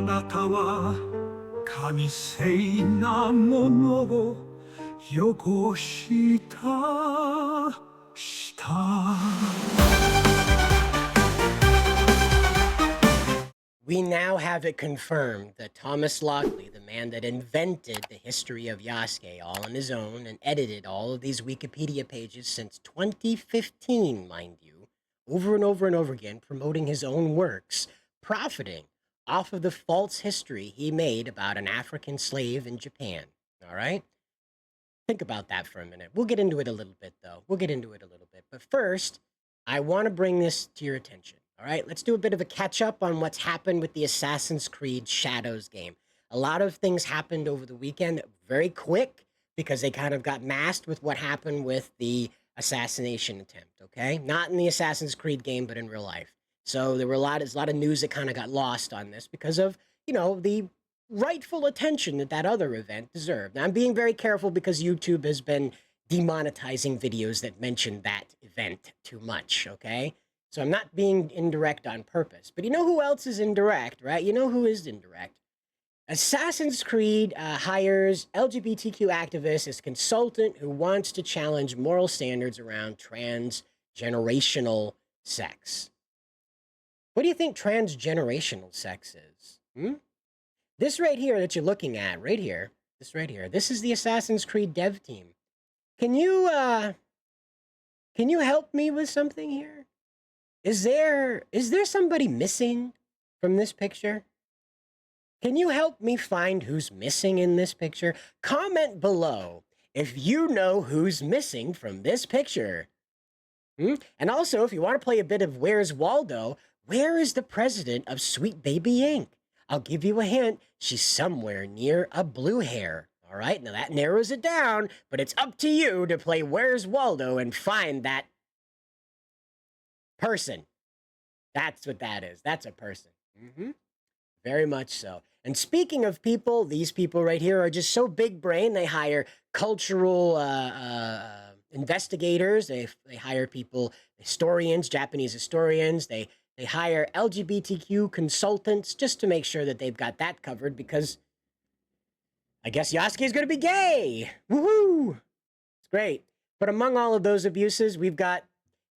なたは神聖なものを汚した。We now have it confirmed that Thomas Lockley, the man that invented the history of Yasuke all on his own and edited all of these Wikipedia pages since 2015, mind you, over and over and over again, promoting his own works, profiting off of the false history he made about an African slave in Japan. All right? Think about that for a minute. We'll get into it a little bit, though. But first, I want to bring this to your attention. All right, let's do a bit of a catch up on what's happened with the Assassin's Creed Shadows game. A lot of things happened over the weekend very quick because they kind of got masked with what happened with the assassination attempt, okay? Not in the Assassin's Creed game, but in real life. So there's a lot of news that kind of got lost on this because of, the rightful attention that other event deserved. Now, I'm being very careful because YouTube has been demonetizing videos that mention that event too much, okay? So I'm not being indirect on purpose. But you know who else is indirect, right? You know who is indirect? Assassin's Creed hires LGBTQ activists as consultant who wants to challenge moral standards around transgenerational sex. What do you think transgenerational sex is? This right here that you're looking at, this is the Assassin's Creed dev team. Can you help me with something here? Is there somebody missing from this picture? Can you help me find who's missing in this picture? Comment below if you know who's missing from this picture. And also, if you want to play a bit of Where's Waldo, where is the president of Sweet Baby Inc.? I'll give you a hint. She's somewhere near a blue hair. All right, now that narrows it down, but it's up to you to play Where's Waldo and find that person. That's what that is. That's a person. Very much so. And speaking of people, these people right here are just so big brain. They hire cultural investigators. They hire people, historians, Japanese historians. They hire LGBTQ consultants just to make sure that they've got that covered because I guess Yasuke is going to be gay. Woohoo! It's great. But among all of those abuses, we've got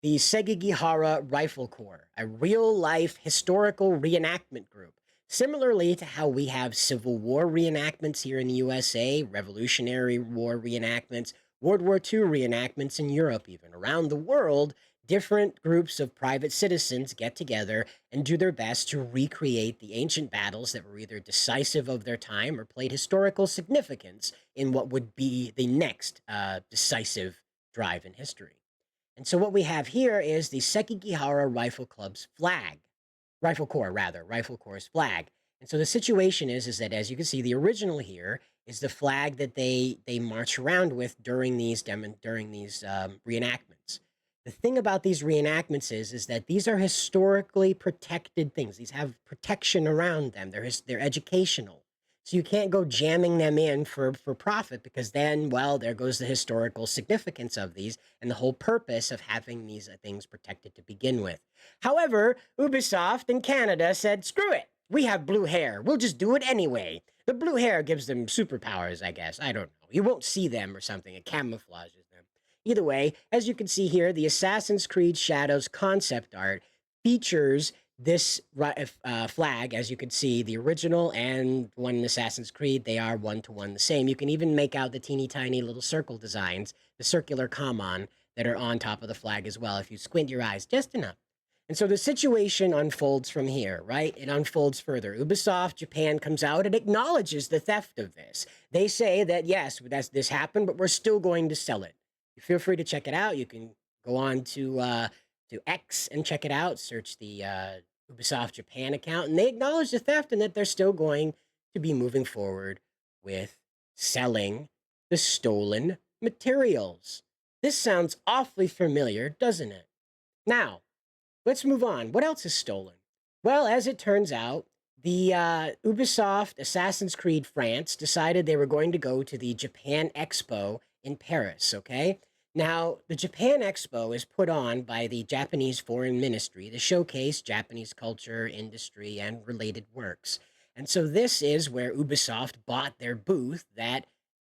the Sekigahara Rifle Corps, a real-life historical reenactment group. Similarly to how we have Civil War reenactments here in the USA, Revolutionary War reenactments, World War II reenactments in Europe even. Around the world, different groups of private citizens get together and do their best to recreate the ancient battles that were either decisive of their time or played historical significance in what would be the next decisive drive in history. And so what we have here is the Sekigahara Rifle Club's flag. Rifle Corps' flag. And so the situation is that, as you can see, the original here is the flag that they march around with during these reenactments. The thing about these reenactments is that these are historically protected things. These have protection around them. They're educational. So you can't go jamming them in for profit because then, well, there goes the historical significance of these and the whole purpose of having these things protected to begin with. However, Ubisoft in Canada said, screw it. We have blue hair. We'll just do it anyway. The blue hair gives them superpowers, I guess. I don't know. You won't see them or something. It camouflages them. Either way, as you can see here, the Assassin's Creed Shadows concept art features this flag. As you can see, the original and one in Assassin's Creed, they are one-to-one the same. You can even make out the teeny tiny little circle designs, the circular kaman that are on top of the flag as well, if you squint your eyes just enough. And so the situation unfolds from here, right? It unfolds further. Ubisoft Japan comes out and acknowledges the theft of this. They say that, yes, this happened, but we're still going to sell it. Feel free to check it out. You can go on to X and check it out. Search the Ubisoft Japan account, and they acknowledge the theft and that they're still going to be moving forward with selling the stolen materials. This sounds awfully familiar, doesn't it? Now, let's move on. What else is stolen? Well, as it turns out, the Ubisoft Assassin's Creed France decided they were going to go to the Japan Expo in Paris, okay? Now, the Japan Expo is put on by the Japanese Foreign Ministry to showcase Japanese culture, industry, and related works. And so this is where Ubisoft bought their booth that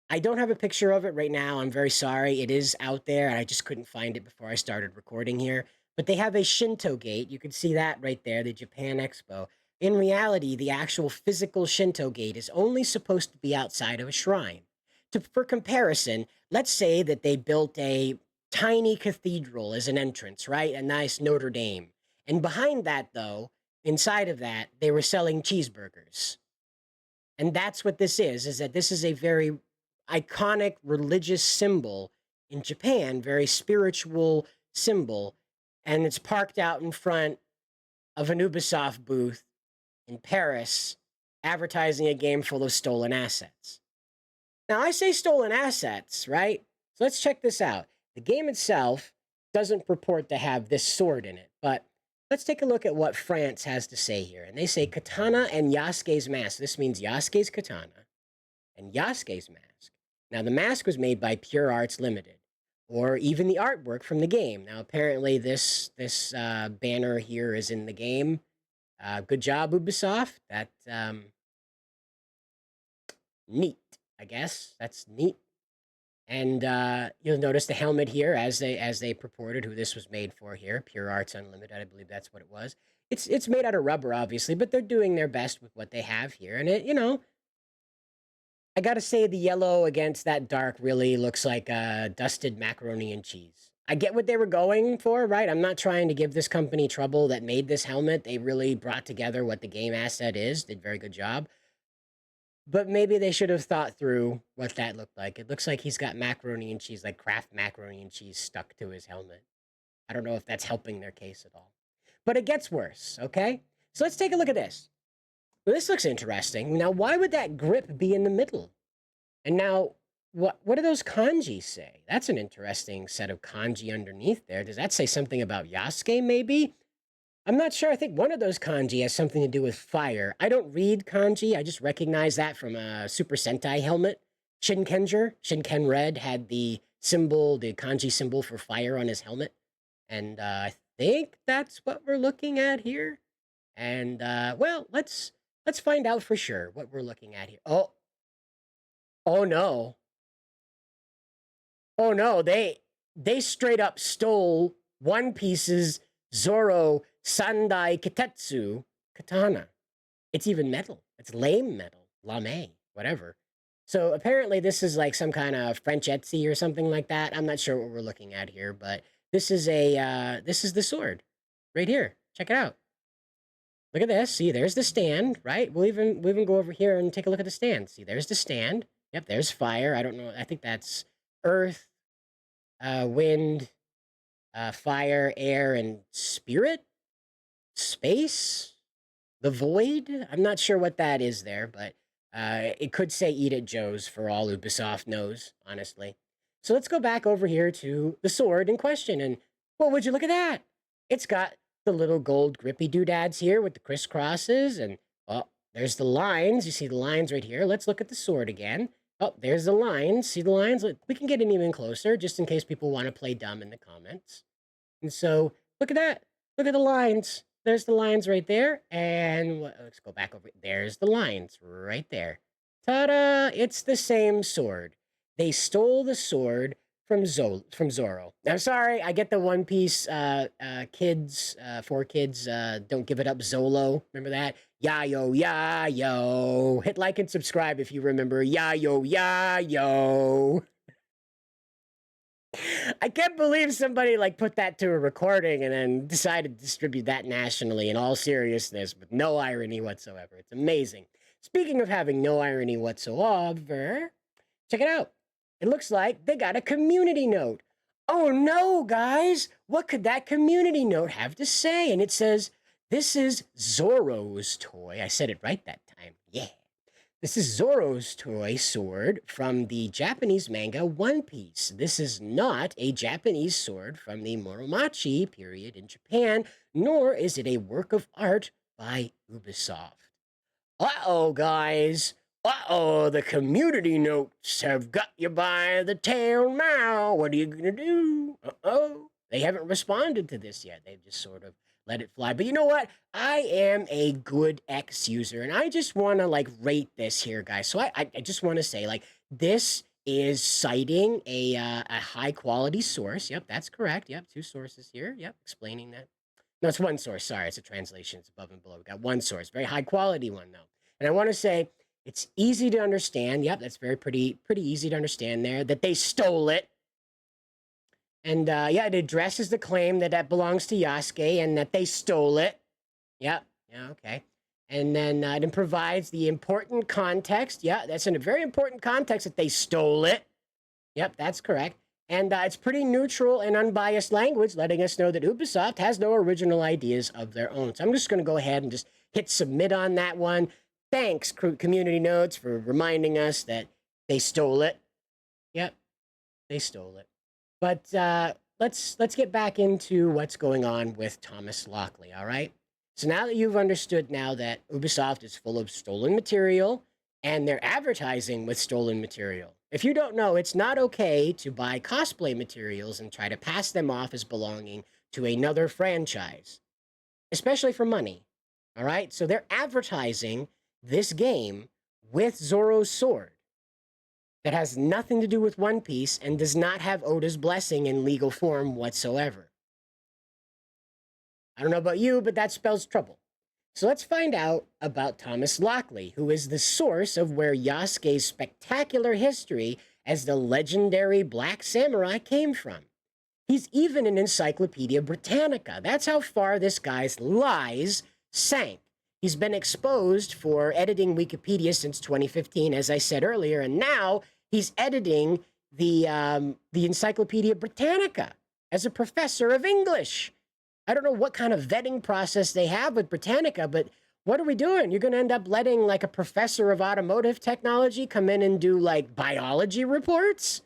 I don't have a picture of it right now. I'm very sorry. It is out there, and I just couldn't find it before I started recording here. But they have a Shinto gate. You can see that right there, the Japan Expo. In reality, the actual physical Shinto gate is only supposed to be outside of a shrine. For comparison, let's say that they built a tiny cathedral as an entrance, right? A nice Notre Dame. And behind that, though, inside of that, they were selling cheeseburgers. And that's what this is that this is a very iconic religious symbol in Japan, very spiritual symbol, and it's parked out in front of an Ubisoft booth in Paris, advertising a game full of stolen assets. Now, I say stolen assets, right? So let's check this out. The game itself doesn't purport to have this sword in it, but let's take a look at what France has to say here. And they say katana and Yasuke's mask. This means Yasuke's katana and Yasuke's mask. Now, the mask was made by Pure Arts Limited, or even the artwork from the game. Now, apparently this banner here is in the game. Good job, Ubisoft. That neat, I guess. That's neat. And you'll notice the helmet here, as they purported who this was made for here. Pure Arts Unlimited, I believe that's what it was. It's made out of rubber, obviously, but they're doing their best with what they have here. And it, I gotta say the yellow against that dark really looks like dusted macaroni and cheese. I get what they were going for, right? I'm not trying to give this company trouble that made this helmet. They really brought together what the game asset is, did a very good job. But maybe they should have thought through what that looked like. It looks like he's got macaroni and cheese, like Kraft macaroni and cheese stuck to his helmet. I don't know if that's helping their case at all. But it gets worse, okay? So let's take a look at this. Well, this looks interesting. Now, why would that grip be in the middle? And now, what do those kanji say? That's an interesting set of kanji underneath there. Does that say something about Yasuke, maybe? I'm not sure. I think one of those kanji has something to do with fire. I don't read kanji. I just recognize that from a Super Sentai helmet. Shinken Red had the symbol, the kanji symbol for fire on his helmet. And I think that's what we're looking at here. And, well, let's find out for sure what we're looking at here. Oh no. Oh no, they straight up stole One Piece's Zoro Sandai Kitetsu katana. It's even metal. It's lame metal. Lame, whatever. So apparently this is like some kind of French Etsy or something like that. I'm not sure what we're looking at here, but this is the sword right here. Check it out. Look at this. See, there's the stand, right? We'll even go over here and take a look at the stand. See, there's the stand. Yep, there's fire. I don't know. I think that's earth, wind, fire, air, and spirit? Space? The void? I'm not sure what that is there, but it could say Eat It Joe's for all Ubisoft knows, honestly. So let's go back over here to the sword in question, and, well, would you look at that? It's got the little gold grippy doodads here with the crisscrosses, and, well, there's the lines. You see the lines right here. Let's look at the sword again. Oh, there's the lines. See the lines? We can get in even closer, just in case people want to play dumb in the comments. And so, look at that. Look at the lines. There's the lines right there. And let's go back over. There's the lines right there. Ta-da! It's the same sword. They stole the sword from Zoro. I'm sorry, I get the One Piece kids, for kids, don't give it up Zolo. Remember that? Ya-yo, ya-yo. Hit like and subscribe if you remember ya-yo, ya-yo. I can't believe somebody like put that to a recording and then decided to distribute that nationally in all seriousness with no irony whatsoever. It's amazing. Speaking of having no irony whatsoever, check it out. It looks like they got a community note. Oh no, guys! What could that community note have to say? And it says, this is Zoro's toy. I said it right that time. Yeah. This is Zoro's toy sword from the Japanese manga One Piece. This is not a Japanese sword from the Muromachi period in Japan, nor is it a work of art by Ubisoft. Uh-oh, guys. Uh-oh, the community notes have got you by the tail now. What are you gonna do? Uh-oh. They haven't responded to this yet. They've just sort of let it fly. But you know what? I am a good X user, and I just want to like rate this here, guys. So I just want to say like this is citing a high quality source. Yep, that's correct. Yep, 2 sources here. Yep, explaining that. No, it's 1 source. Sorry, it's a translation. It's above and below. We got 1 source, very high quality one though. And I want to say it's easy to understand. Yep, that's pretty easy to understand there. That they stole it. And yeah, it addresses the claim that belongs to Yasuke and that they stole it. Yep. Yeah, okay. And then it provides the important context. Yeah, that's a very important context that they stole it. Yep, that's correct. And it's pretty neutral and unbiased language, letting us know that Ubisoft has no original ideas of their own. So I'm just going to go ahead and just hit submit on that one. Thanks, Community Notes, for reminding us that they stole it. Yep, they stole it. But let's get back into what's going on with Thomas Lockley, all right? So now that you've understood now that Ubisoft is full of stolen material and they're advertising with stolen material. If you don't know, it's not okay to buy cosplay materials and try to pass them off as belonging to another franchise, especially for money, all right? So they're advertising this game with Zoro's sword that has nothing to do with One Piece and does not have Oda's blessing in legal form whatsoever. I don't know about you, but that spells trouble. So let's find out about Thomas Lockley, who is the source of where Yasuke's spectacular history as the legendary Black Samurai came from. He's even in Encyclopedia Britannica. That's how far this guy's lies sank. He's been exposed for editing Wikipedia since 2015, as I said earlier, and now he's editing the Encyclopedia Britannica as a professor of English. I don't know what kind of vetting process they have with Britannica, but what are we doing? You're going to end up letting like a professor of automotive technology come in and do like biology reports?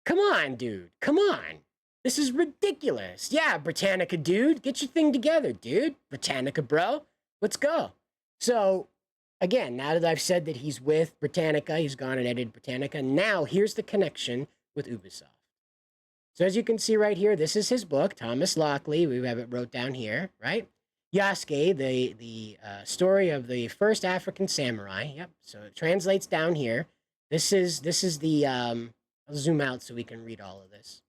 Come on, dude. Come on. This is ridiculous. Yeah, Britannica, dude. Get your thing together, dude. Britannica, bro. Let's go. So, again, now that I've said that he's with Britannica, he's gone and edited Britannica, now here's the connection with Ubisoft. So as you can see right here, this is his book, Thomas Lockley. We have it wrote down here, right? Yasuke, the story of the first African samurai. Yep. So it translates down here. This is the I'll zoom out so we can read all of this.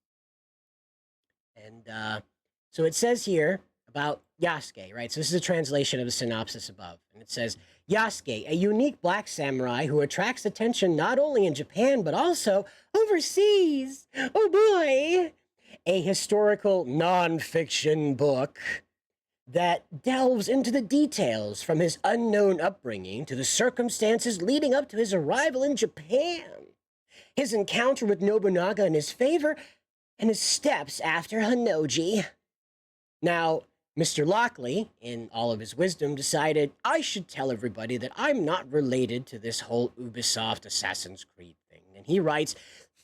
And so it says here about Yasuke, right? So this is a translation of the synopsis above. And it says, Yasuke, a unique black samurai who attracts attention not only in Japan, but also overseas. Oh boy! A historical non-fiction book that delves into the details from his unknown upbringing to the circumstances leading up to his arrival in Japan, his encounter with Nobunaga in his favor, and his steps after Honnouji. Now, Mr. Lockley, in all of his wisdom, decided, I should tell everybody that I'm not related to this whole Ubisoft Assassin's Creed thing. And he writes,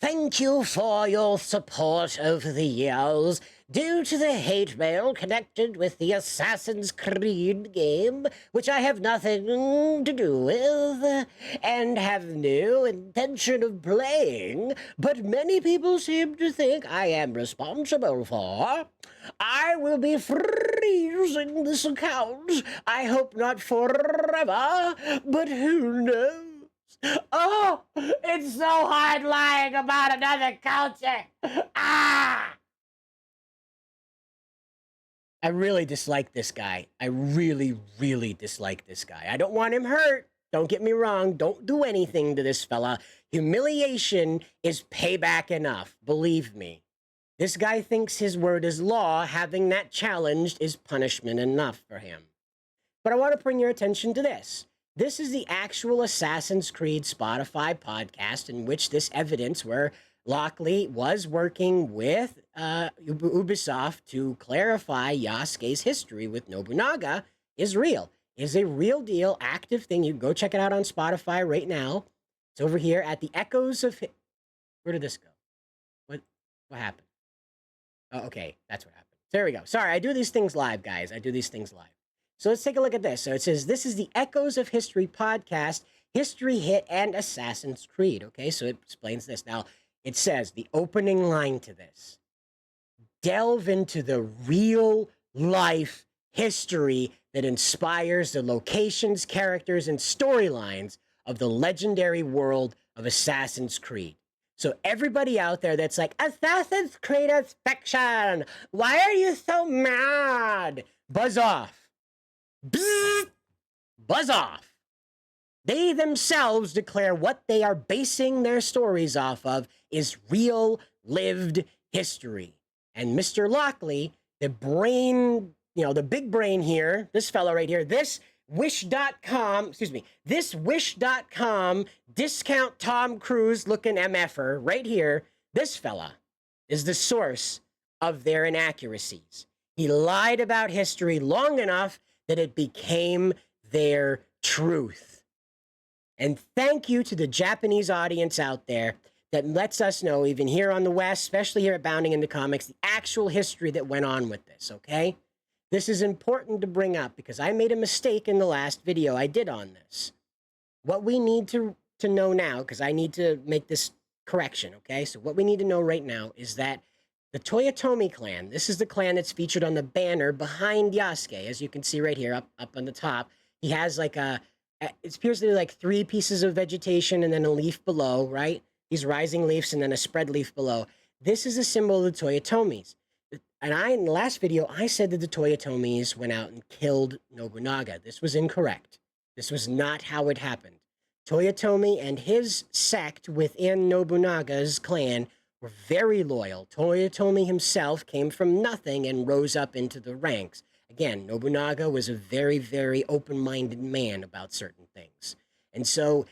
thank you for your support over the years. Due to the hate mail connected with the Assassin's Creed game, which I have nothing to do with, and have no intention of playing, but many people seem to think I am responsible for, I will be freezing this account. I hope not forever, but who knows? Oh, it's so hard lying about another culture. Ah! I really dislike this guy. I really dislike this guy. I don't want him hurt. Don't get me wrong. Don't do anything to this fella. Humiliation is payback enough. Believe me. This guy thinks his word is law. Having that challenged is punishment enough for him. But I want to bring your attention to this. This is the actual Assassin's Creed Spotify podcast in which this evidence where Lockley was working with Ubisoft to clarify Yasuke's history with Nobunaga is real. Is a real deal, active thing. You can go check it out on Spotify right now. It's over here at the Echoes of... Where did this go? What happened? Oh, okay, that's what happened. There we go. Sorry, I do these things live, guys. I do these things live. So let's take a look at this. So it says, this is the Echoes of History podcast, History Hit, and Assassin's Creed. Okay, so it explains this. Now, it says, the opening line to this, delve into the real life history that inspires the locations, characters, and storylines of the legendary world of Assassin's Creed. So everybody out there that's like, Assassin's Creed is fiction. Why are you so mad? Buzz off. Bzzz. Buzz off. They themselves declare what they are basing their stories off of is real lived history. And Mr. Lockley, the brain, the big brain here, this fellow right here, this Wish.com discount Tom Cruise looking MFer right here, this fella is the source of their inaccuracies. He lied about history long enough that it became their truth. And thank you to the Japanese audience out there that lets us know, even here on the West, especially here at Bounding into Comics, the actual history that went on with this, okay? This is important to bring up because I made a mistake in the last video I did on this. What we need to know now, because I need to make this correction, okay? So what we need to know right now is that the Toyotomi clan, this is the clan that's featured on the banner behind Yasuke, as you can see right here, up on the top. He has like it appears to be like 3 pieces of vegetation and then a leaf below, right? These rising leaves and then a spread leaf below. This is a symbol of the Toyotomis. And in the last video, I said that the Toyotomis went out and killed Nobunaga. This was incorrect. This was not how it happened. Toyotomi and his sect within Nobunaga's clan were very loyal. Toyotomi himself came from nothing and rose up into the ranks. Again, Nobunaga was a very, very open-minded man about certain things. And so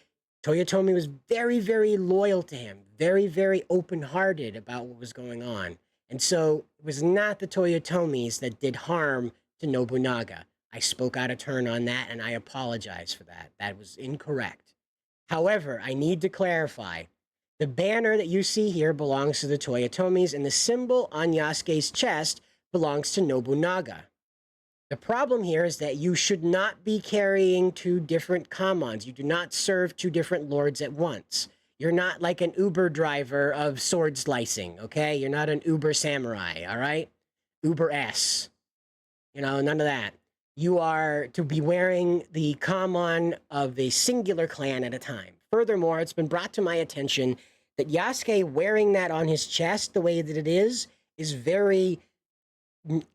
Toyotomi was very, very loyal to him, very, very open-hearted about what was going on. And so it was not the Toyotomis that did harm to Nobunaga. I spoke out of turn on that, and I apologize for that. That was incorrect. However, I need to clarify. The banner that you see here belongs to the Toyotomis, and the symbol on Yasuke's chest belongs to Nobunaga. The problem here is that you should not be carrying 2 different kamons. You do not serve 2 different lords at once. You're not like an Uber driver of sword slicing, okay? You're not an Uber samurai, all right? Uber S. None of that. You are to be wearing the kamon of a singular clan at a time. Furthermore, it's been brought to my attention that Yasuke wearing that on his chest the way that it is very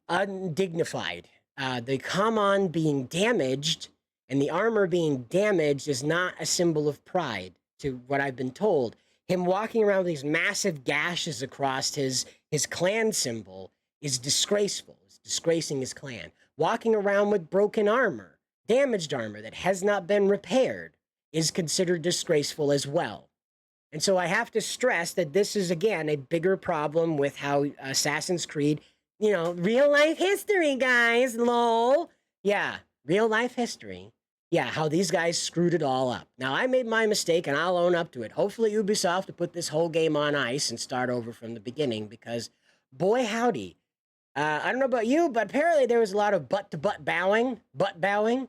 undignified. The kamon being damaged and the armor being damaged is not a symbol of pride, to what I've been told. Him walking around with these massive gashes across his clan symbol is disgraceful. It's disgracing his clan. Walking around with broken armor, damaged armor that has not been repaired is considered disgraceful as well. And so I have to stress that this is, again, a bigger problem with how Assassin's Creed, real life history, guys, lol. Yeah, real life history. Yeah, how these guys screwed it all up. Now, I made my mistake, and I'll own up to it. Hopefully, Ubisoft will put this whole game on ice and start over from the beginning, because, boy, howdy. I don't know about you, but apparently there was a lot of butt-to-butt bowing. Butt bowing.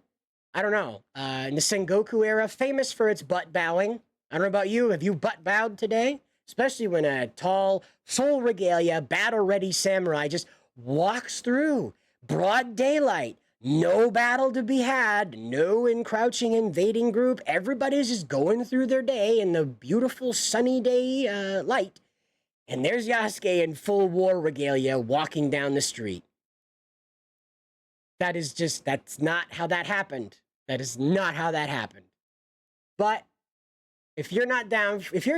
I don't know. In the Sengoku era, famous for its butt bowing. I don't know about you. Have you butt bowed today? Especially when a tall, full regalia, battle-ready samurai just walks through. Broad daylight. No battle to be had, no encroaching invading group. Everybody's just going through their day in the beautiful sunny day light. And there's Yasuke in full war regalia walking down the street. That's not how that happened. That is not how that happened. But if you're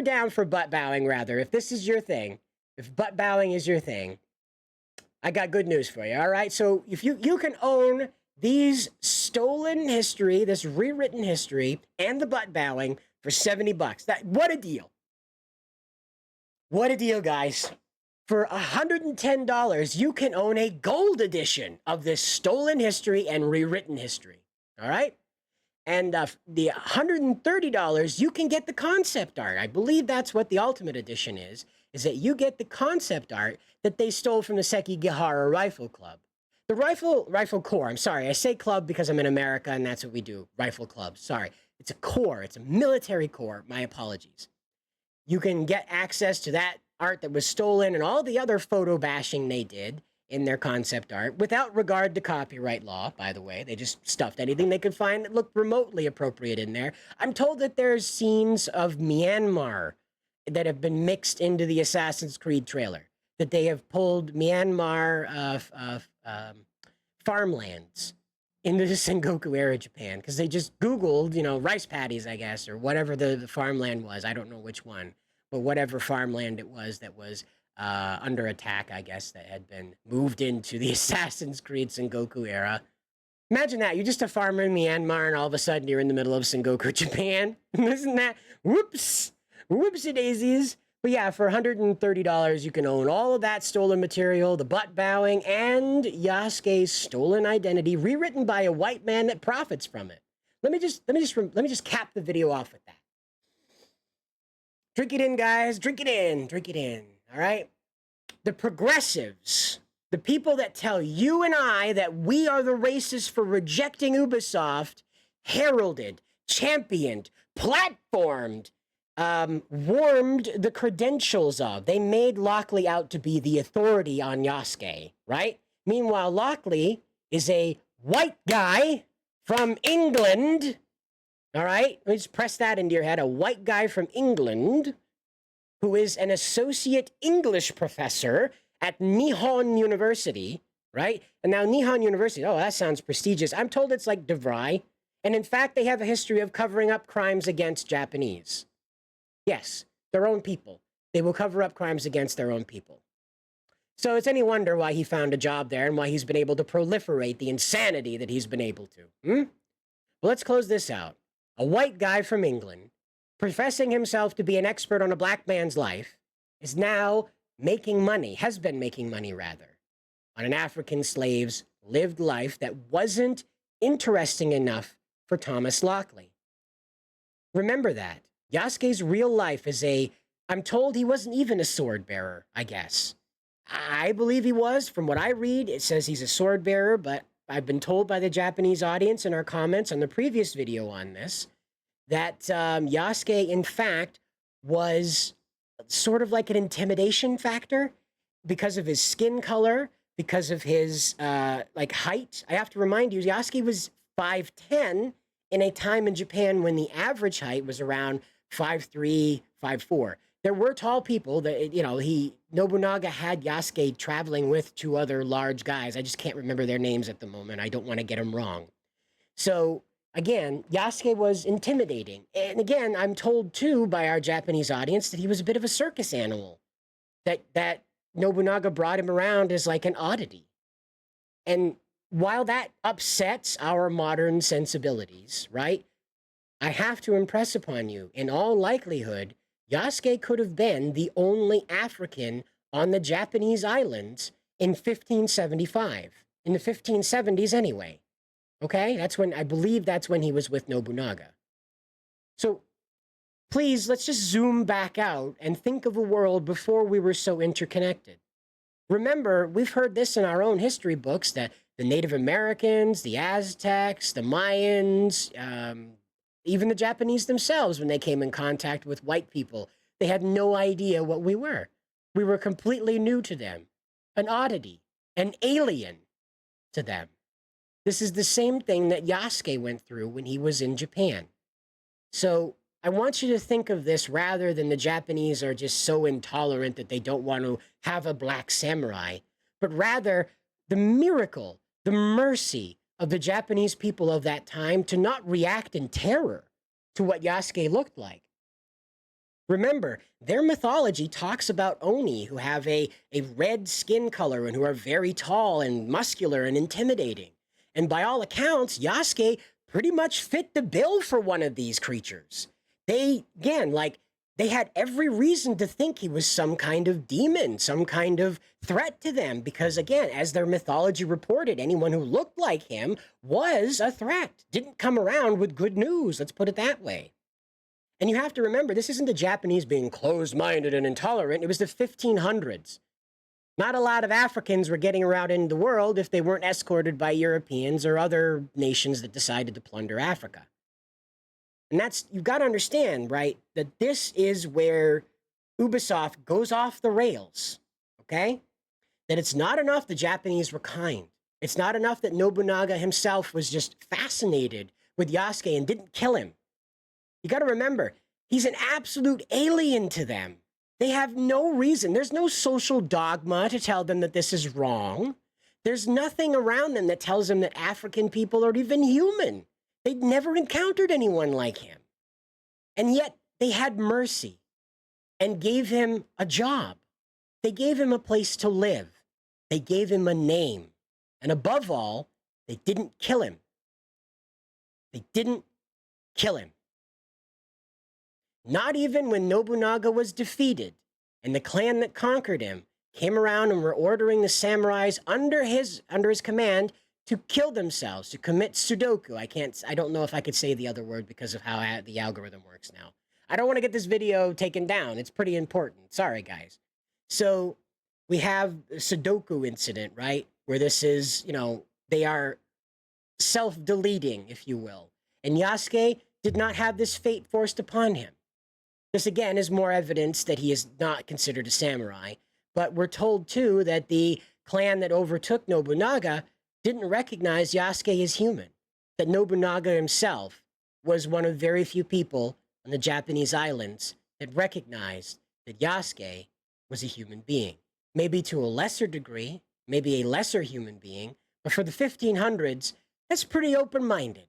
down for butt bowing, rather, if this is your thing, if butt bowing is your thing, I got good news for you, all right? So if you can own these stolen history, this rewritten history, and the butt bowing for $70. What a deal. What a deal, guys. For $110, you can own a gold edition of this stolen history and rewritten history, all right? And the $130, you can get the concept art. I believe that's what the Ultimate Edition is that you get the concept art that they stole from the Sekigahara Rifle Club. The Rifle Corps, I'm sorry, I say club because I'm in America and that's what we do, Rifle Club, sorry. It's a corps, it's a military corps, my apologies. You can get access to that art that was stolen and all the other photo bashing they did in their concept art, without regard to copyright law, by the way. They just stuffed anything they could find that looked remotely appropriate in there. I'm told that there's scenes of Myanmar that have been mixed into the Assassin's Creed trailer, that they have pulled Myanmar farmlands into the Sengoku era Japan, because they just Googled, rice paddies, I guess, or whatever the farmland was. I don't know which one, but whatever farmland it was that was under attack, I guess, that had been moved into the Assassin's Creed Sengoku era. Imagine that. You're just a farmer in Myanmar, and all of a sudden you're in the middle of Sengoku, Japan. Isn't that? Whoops. Whoopsie daisies. But yeah, for $130, you can own all of that stolen material, the butt bowing, and Yasuke's stolen identity, rewritten by a white man that profits from it. Let me just cap the video off with that. Drink it in, guys. Drink it in. Drink it in. All right? The progressives, the people that tell you and I that we are the racists for rejecting Ubisoft, heralded, championed, platformed, warmed the credentials of. They made Lockley out to be the authority on Yasuke, right? Meanwhile, Lockley is a white guy from England, all right? Let me just press that into your head. A white guy from England who is an associate English professor at Nihon University, right? And now Nihon University, oh, that sounds prestigious. I'm told it's like DeVry. And in fact, they have a history of covering up crimes against Japanese. Yes, their own people. They will cover up crimes against their own people. So it's any wonder why he found a job there and why he's been able to proliferate the insanity that he's been able to. Well, let's close this out. A white guy from England, professing himself to be an expert on a black man's life, is now making money, has been making money rather, on an African slave's lived life that wasn't interesting enough for Thomas Lockley. Remember that. Yasuke's real life is I'm told he wasn't even a sword bearer, I guess. I believe he was. From what I read, it says he's a sword bearer, but I've been told by the Japanese audience in our comments on the previous video on this that Yasuke, in fact, was sort of like an intimidation factor because of his skin color, because of his height. I have to remind you, Yasuke was 5'10" in a time in Japan when the average height was around 5'3", 5'4". There were tall people that, Nobunaga had Yasuke traveling with two other large guys. I just can't remember their names at the moment. I don't want to get them wrong. So again, Yasuke was intimidating. And again, I'm told too by our Japanese audience that he was a bit of a circus animal, that Nobunaga brought him around as like an oddity. And while that upsets our modern sensibilities, right? I have to impress upon you, in all likelihood, Yasuke could have been the only African on the Japanese islands in 1575, in the 1570s anyway. Okay? I believe that's when he was with Nobunaga. So please, let's just zoom back out and think of a world before we were so interconnected. Remember, we've heard this in our own history books that the Native Americans, the Aztecs, the Mayans, even the Japanese themselves, when they came in contact with white people, they had no idea what we were. We were completely new to them, an oddity, an alien to them. This is the same thing that Yasuke went through when he was in Japan. So I want you to think of this rather than the Japanese are just so intolerant that they don't want to have a black samurai, but rather the miracle, the mercy of the Japanese people of that time to not react in terror to what Yasuke looked like. Remember, their mythology talks about Oni who have a red skin color and who are very tall and muscular and intimidating. And by all accounts, Yasuke pretty much fit the bill for one of these creatures. They had every reason to think he was some kind of demon, some kind of threat to them, because again, as their mythology reported, anyone who looked like him was a threat, didn't come around with good news, let's put it that way. And you have to remember, this isn't the Japanese being closed-minded and intolerant, it was the 1500s. Not a lot of Africans were getting around in the world if they weren't escorted by Europeans or other nations that decided to plunder Africa. And you've got to understand, right, that this is where Ubisoft goes off the rails, okay? that it's not enough the Japanese were kind. It's not enough that Nobunaga himself was just fascinated with Yasuke and didn't kill him. You got to remember, he's an absolute alien to them. They have no reason. There's no social dogma to tell them that this is wrong. There's nothing around them that tells them that African people are even human. They'd never encountered anyone like him. And yet they had mercy and gave him a job. They gave him a place to live. They gave him a name. And above all, they didn't kill him. They didn't kill him. Not even when Nobunaga was defeated and the clan that conquered him came around and were ordering the samurais under his command to kill themselves, to commit Sudoku. I don't know if I could say the other word because of how the algorithm works now. I don't want to get this video taken down. It's pretty important. Sorry, guys. So we have the Sudoku incident, right? Where this is, they are self-deleting, if you will. And Yasuke did not have this fate forced upon him. This, again, is more evidence that he is not considered a samurai. But we're told, too, that the clan that overtook Nobunaga didn't recognize Yasuke as human. That Nobunaga himself was one of very few people on the Japanese islands that recognized that Yasuke was a human being. Maybe to a lesser degree, maybe a lesser human being, but for the 1500s, that's pretty open-minded.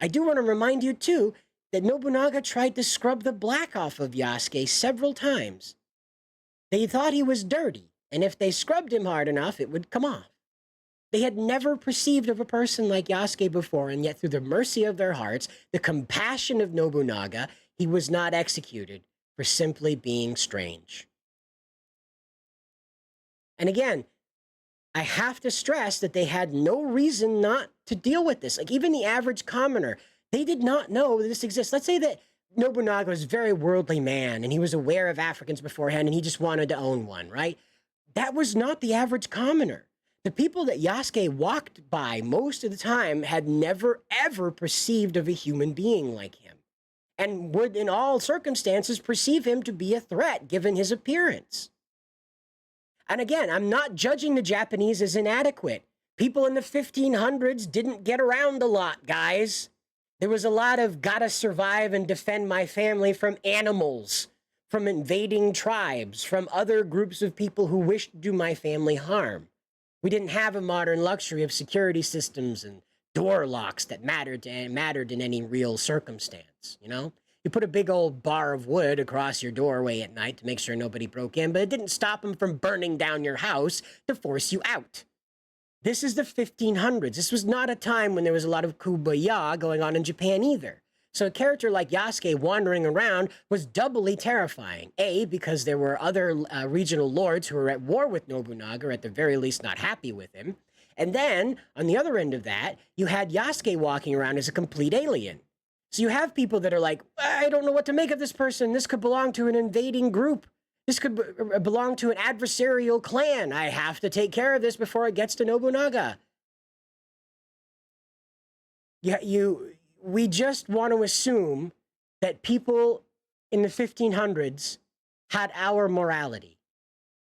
I do want to remind you, too, that Nobunaga tried to scrub the black off of Yasuke several times. They thought he was dirty, and if they scrubbed him hard enough, it would come off. They had never perceived of a person like Yasuke before, and yet through the mercy of their hearts, the compassion of Nobunaga, he was not executed for simply being strange. And again, I have to stress that they had no reason not to deal with this. Like, even the average commoner, they did not know that this exists. Let's say that Nobunaga was a very worldly man and he was aware of Africans beforehand and he just wanted to own one, right? That was not the average commoner. The people that Yasuke walked by most of the time had never, ever perceived of a human being like him and would, in all circumstances, perceive him to be a threat given his appearance. And again, I'm not judging the Japanese as inadequate. People in the 1500s didn't get around a lot, guys. There was a lot of gotta survive and defend my family from animals, from invading tribes, from other groups of people who wished to do my family harm. We didn't have a modern luxury of security systems and door locks that mattered in any real circumstance, You put a big old bar of wood across your doorway at night to make sure nobody broke in, but it didn't stop them from burning down your house to force you out. This is the 1500s. This was not a time when there was a lot of kumbaya going on in Japan either. So a character like Yasuke wandering around was doubly terrifying. A, because there were other regional lords who were at war with Nobunaga, or at the very least not happy with him. And then, on the other end of that, you had Yasuke walking around as a complete alien. So you have people that are like, I don't know what to make of this person. This could belong to an invading group. This could belong to an adversarial clan. I have to take care of this before it gets to Nobunaga. We just want to assume that people in the 1500s had our morality,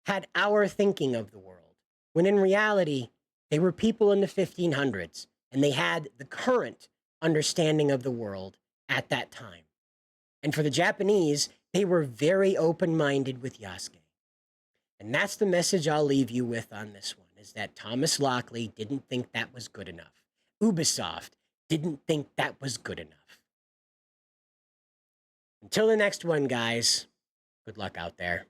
had our thinking of the world, when in reality, they were people in the 1500s, and they had the current understanding of the world at that time. And for the Japanese, they were very open-minded with Yasuke. And that's the message I'll leave you with on this one, is that Thomas Lockley didn't think that was good enough. Ubisoft didn't think that was good enough. Until the next one, guys, good luck out there.